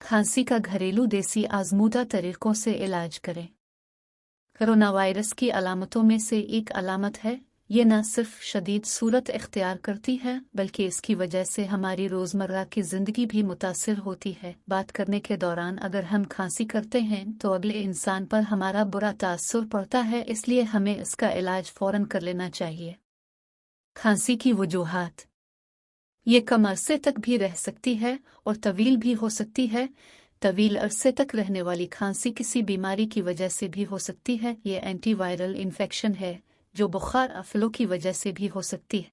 खांसी का घरेलू देसी आजमूदा तरीकों से इलाज करें। कोरोना वायरस की अलामतों में से एक अलामत है, ये न सिर्फ शदीद सूरत इख्तियार करती है बल्कि इसकी वजह से हमारी रोज़मर्रा की ज़िंदगी भी मुतासिर होती है। बात करने के दौरान अगर हम खांसी करते हैं तो अगले इंसान पर हमारा बुरा तासुर पड़ता है, इसलिए हमें इसका इलाज फ़ौरन कर लेना चाहिए। खांसी की वजूहात। ये कम अरसे तक भी रह सकती है और तवील भी हो सकती है। तवील अरसे तक रहने वाली खांसी किसी बीमारी की वजह से भी हो सकती है। ये एंटीवायरल इन्फेक्शन है जो बुखार फ्लू की वजह से भी हो सकती है।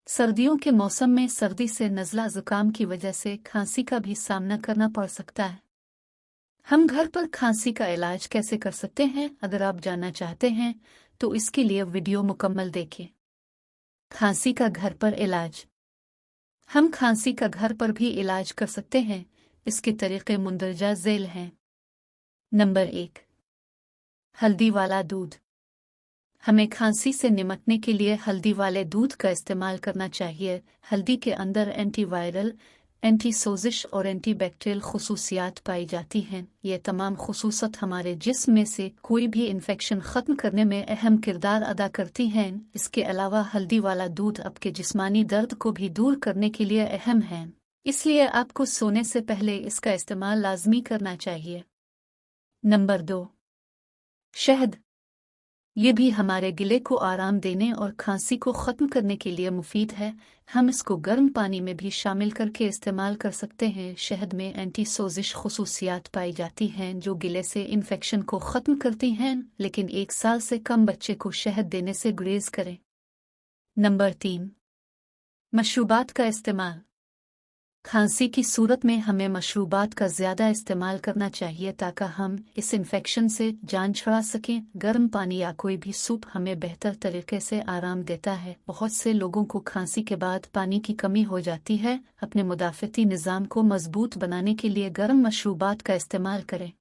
सर्दियों के मौसम में सर्दी से नज़ला ज़ुकाम की वजह से खांसी का भी सामना करना पड़ सकता है। हम घर पर खांसी का इलाज कैसे कर सकते हैं, अगर आप जानना चाहते हैं तो इसके लिए वीडियो मुकम्मल देखें। खांसी का घर पर इलाज। हम खांसी का घर पर भी इलाज कर सकते हैं। इसके तरीके मुंदरजा झेल हैं। नंबर 1, हल्दी वाला दूध। हमें खांसी से निपटने के लिए हल्दी वाले दूध का इस्तेमाल करना चाहिए। हल्दी के अंदर एंटीवायरल, एंटीसोजिश और एंटीबैक्टीरियल खुसूसियात पाई जाती हैं। ये तमाम खुसूसत हमारे जिस्म में से कोई भी इन्फेक्शन ख़त्म करने में अहम किरदार अदा करती हैं। इसके अलावा हल्दी वाला दूध आपके जिस्मानी दर्द को भी दूर करने के लिए अहम है, इसलिए आपको सोने से पहले इसका इस्तेमाल लाजमी करना चाहिए। नंबर 2, शहद। ये भी हमारे गिले को आराम देने और खांसी को ख़त्म करने के लिए मुफीद है। हम इसको गर्म पानी में भी शामिल करके इस्तेमाल कर सकते हैं। शहद में एंटीसोजिश खुसूसियात पाई जाती हैं जो गिले से इन्फेक्शन को ख़त्म करती हैं, लेकिन 1 साल से कम बच्चे को शहद देने से गुरेज करें। नंबर 3, मशरूबात का इस्तेमाल। खांसी की सूरत में हमें मशरूबात का ज़्यादा इस्तेमाल करना चाहिए ताकि हम इस इन्फेक्शन से जान छुड़ा सकें। गर्म पानी या कोई भी सूप हमें बेहतर तरीके से आराम देता है। बहुत से लोगों को खांसी के बाद पानी की कमी हो जाती है। अपने मुदाफ़ती निज़ाम को मजबूत बनाने के लिए गर्म मशरूबात का इस्तेमाल करें।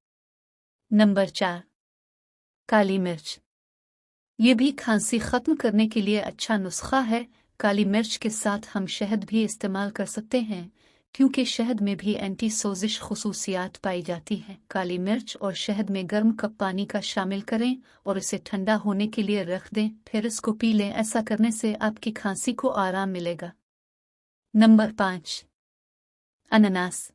नंबर 4, काली मिर्च। ये भी खांसी ख़त्म करने के लिए अच्छा नुस्खा है। काली मिर्च के साथ हम शहद भी इस्तेमाल कर सकते हैं क्योंकि शहद में भी एंटीसोजिश खुसूसियात पाई जाती हैं। काली मिर्च और शहद में गर्म कप पानी का शामिल करें और इसे ठंडा होने के लिए रख दें, फिर इसको पी लें। ऐसा करने से आपकी खांसी को आराम मिलेगा। नंबर 5, अनानास।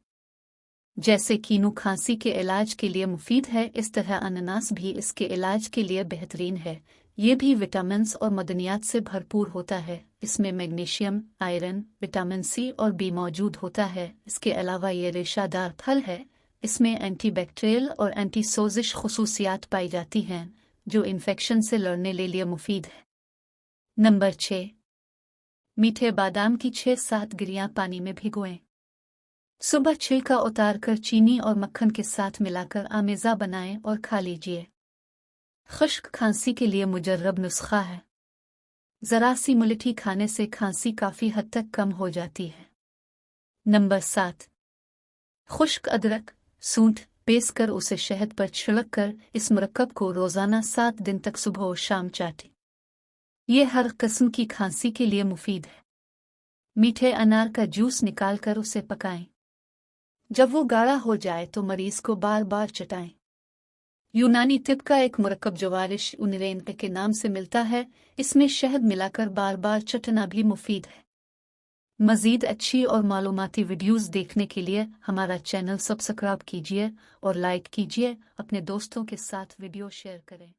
जैसे कीनू खांसी के इलाज के लिए मुफीद है, इस तरह अनानास भी इसके इलाज के लिए बेहतरीन है। ये भी विटामिन्स और मदनियात से भरपूर होता है। इसमें मैग्नीशियम, आयरन, विटामिन सी और बी मौजूद होता है। इसके अलावा ये रेशादार फल है। इसमें एंटीबैक्टीरियल और एंटीसोजिश खुसूसियात पाई जाती हैं जो इन्फेक्शन से लड़ने के लिए मुफीद है। नंबर 6, मीठे बादाम की 6-7 गिरियां पानी में भिगोएं। सुबह छिलका उतार कर चीनी और मक्खन के साथ मिलाकर आमेज़ा बनाएं और खा लीजिए। खुश्क खांसी के लिए मुजर्रब नुस्खा है। ज़रा सी मुलठी खाने से खांसी काफ़ी हद तक कम हो जाती है। नंबर 7, खुश्क अदरक, सूंठ पीस कर उसे शहद पर छिड़क कर इस मुरक्कब को रोज़ाना 7 दिन तक सुबह और शाम चाटें। ये हर किस्म की खांसी के लिए मुफीद है। मीठे अनार का जूस निकाल कर उसे पकाएं। जब वो गाढ़ा हो जाए तो मरीज़ को बार बार चटाएं। यूनानी तिब का एक मुरक्कब जवारिश उनरेन के नाम से मिलता है। इसमें शहद मिलाकर बार बार चटना भी मुफीद है। मज़ीद अच्छी और मालूमाती वीडियोज़ देखने के लिए हमारा चैनल सब्सक्राइब कीजिए और लाइक कीजिए। अपने दोस्तों के साथ वीडियो शेयर करें।